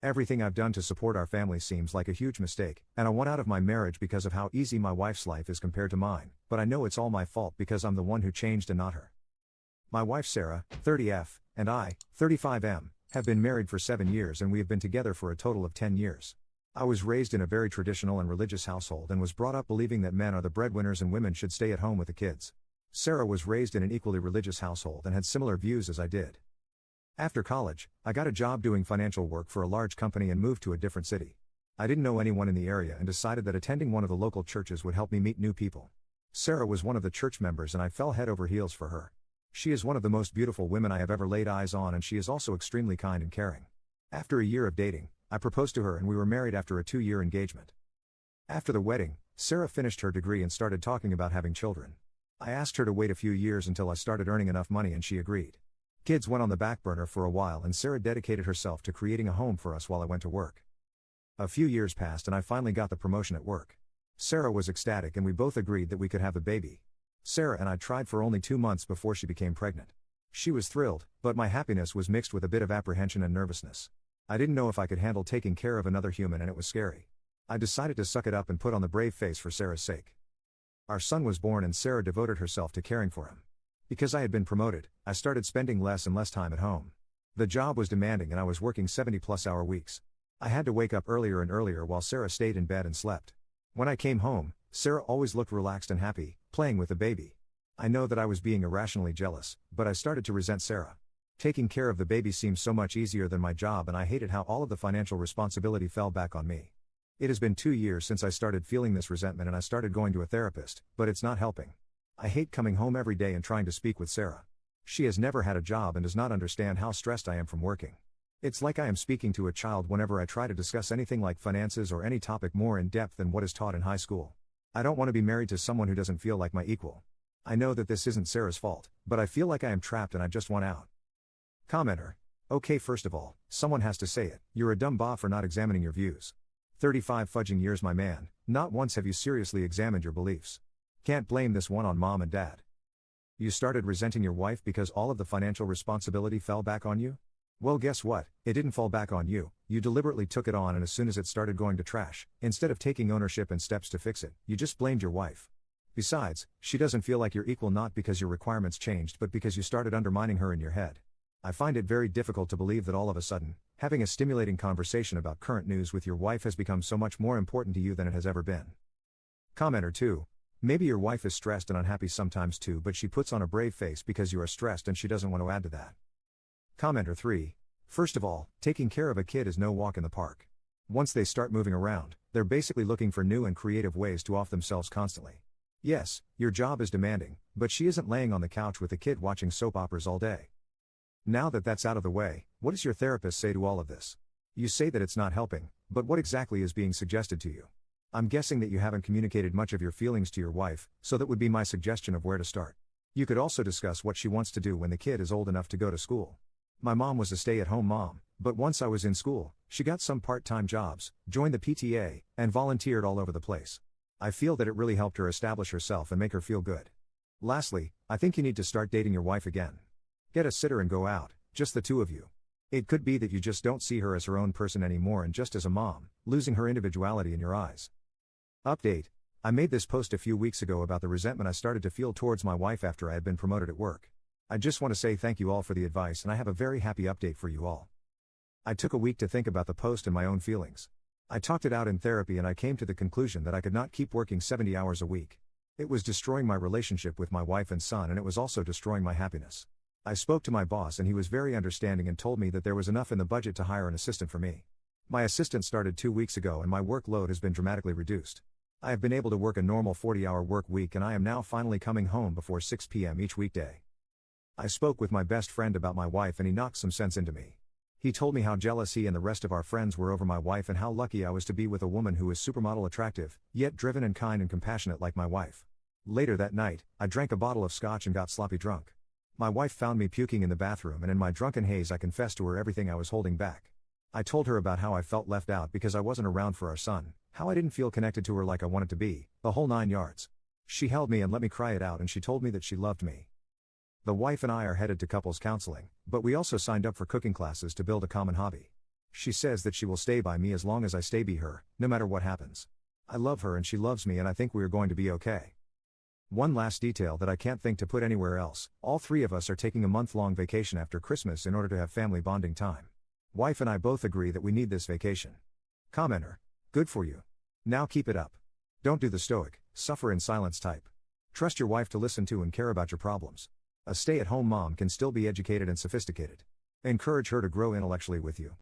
Everything I've done to support our family seems like a huge mistake, and I want out of my marriage because of how easy my wife's life is compared to mine, but I know it's all my fault because I'm the one who changed and not her. My wife Sarah, 30F, and I, 35M, have been married for 7 years and we have been together for a total of 10 years. I was raised in a very traditional and religious household and was brought up believing that men are the breadwinners and women should stay at home with the kids. Sarah was raised in an equally religious household and had similar views as I did. After college, I got a job doing financial work for a large company and moved to a different city. I didn't know anyone in the area and decided that attending one of the local churches would help me meet new people. Sarah was one of the church members and I fell head over heels for her. She is one of the most beautiful women I have ever laid eyes on and she is also extremely kind and caring. After a year of dating, I proposed to her and we were married after a 2-year engagement. After the wedding, Sarah finished her degree and started talking about having children. I asked her to wait a few years until I started earning enough money and she agreed. Kids went on the back burner for a while and Sarah dedicated herself to creating a home for us while I went to work. A few years passed and I finally got the promotion at work. Sarah was ecstatic and we both agreed that we could have the baby. Sarah and I tried for only 2 months before she became pregnant. She was thrilled, but my happiness was mixed with a bit of apprehension and nervousness. I didn't know if I could handle taking care of another human and it was scary. I decided to suck it up and put on the brave face for Sarah's sake. Our son was born and Sarah devoted herself to caring for him. Because I had been promoted, I started spending less and less time at home. The job was demanding and I was working 70-plus-hour weeks. I had to wake up earlier and earlier while Sarah stayed in bed and slept. When I came home, Sarah always looked relaxed and happy, playing with the baby. I know that I was being irrationally jealous, but I started to resent Sarah. Taking care of the baby seemed so much easier than my job and I hated how all of the financial responsibility fell back on me. It has been 2 years since I started feeling this resentment and I started going to a therapist, but it's not helping. I hate coming home every day and trying to speak with Sarah. She has never had a job and does not understand how stressed I am from working. It's like I am speaking to a child whenever I try to discuss anything like finances or any topic more in depth than what is taught in high school. I don't want to be married to someone who doesn't feel like my equal. I know that this isn't Sarah's fault, but I feel like I am trapped and I just want out. Commenter. Okay, first of all, someone has to say it, you're a dumb bot for not examining your views. 35 fudging years my man, not once have you seriously examined your beliefs. Can't blame this one on mom and dad. You started resenting your wife because all of the financial responsibility fell back on you? Well, guess what, it didn't fall back on you, you deliberately took it on and as soon as it started going to trash, instead of taking ownership and steps to fix it, you just blamed your wife. Besides, she doesn't feel like you're equal not because your requirements changed but because you started undermining her in your head. I find it very difficult to believe that all of a sudden, having a stimulating conversation about current news with your wife has become so much more important to you than it has ever been. Commenter 2. Maybe your wife is stressed and unhappy sometimes too but she puts on a brave face because you are stressed and she doesn't want to add to that. Commenter 3. First of all, taking care of a kid is no walk in the park. Once they start moving around, they're basically looking for new and creative ways to off themselves constantly. Yes, your job is demanding, but she isn't laying on the couch with the kid watching soap operas all day. Now that that's out of the way, what does your therapist say to all of this? You say that it's not helping, but what exactly is being suggested to you? I'm guessing that you haven't communicated much of your feelings to your wife, so that would be my suggestion of where to start. You could also discuss what she wants to do when the kid is old enough to go to school. My mom was a stay-at-home mom, but once I was in school, she got some part-time jobs, joined the PTA, and volunteered all over the place. I feel that it really helped her establish herself and make her feel good. Lastly, I think you need to start dating your wife again. Get a sitter and go out, just the two of you. It could be that you just don't see her as her own person anymore and just as a mom, losing her individuality in your eyes. Update. I made this post a few weeks ago about the resentment I started to feel towards my wife after I had been promoted at work. I just want to say thank you all for the advice and I have a very happy update for you all. I took a week to think about the post and my own feelings. I talked it out in therapy and I came to the conclusion that I could not keep working 70 hours a week. It was destroying my relationship with my wife and son and it was also destroying my happiness. I spoke to my boss and he was very understanding and told me that there was enough in the budget to hire an assistant for me. My assistant started 2 weeks ago and my workload has been dramatically reduced. I have been able to work a normal 40-hour work week and I am now finally coming home before 6 p.m. each weekday. I spoke with my best friend about my wife and he knocked some sense into me. He told me how jealous he and the rest of our friends were over my wife and how lucky I was to be with a woman who is supermodel attractive, yet driven and kind and compassionate like my wife. Later that night, I drank a bottle of scotch and got sloppy drunk. My wife found me puking in the bathroom and in my drunken haze I confessed to her everything I was holding back. I told her about how I felt left out because I wasn't around for our son, how I didn't feel connected to her like I wanted to be, the whole 9 yards. She held me and let me cry it out and she told me that she loved me. The wife and I are headed to couples counseling, but we also signed up for cooking classes to build a common hobby. She says that she will stay by me as long as I stay by her, no matter what happens. I love her and she loves me and I think we are going to be okay. One last detail that I can't think to put anywhere else, all three of us are taking a month-long vacation after Christmas in order to have family bonding time. Wife and I both agree that we need this vacation. Commenter. Good for you. Now keep it up. Don't do the stoic, suffer in silence type. Trust your wife to listen to and care about your problems. A stay-at-home mom can still be educated and sophisticated. Encourage her to grow intellectually with you.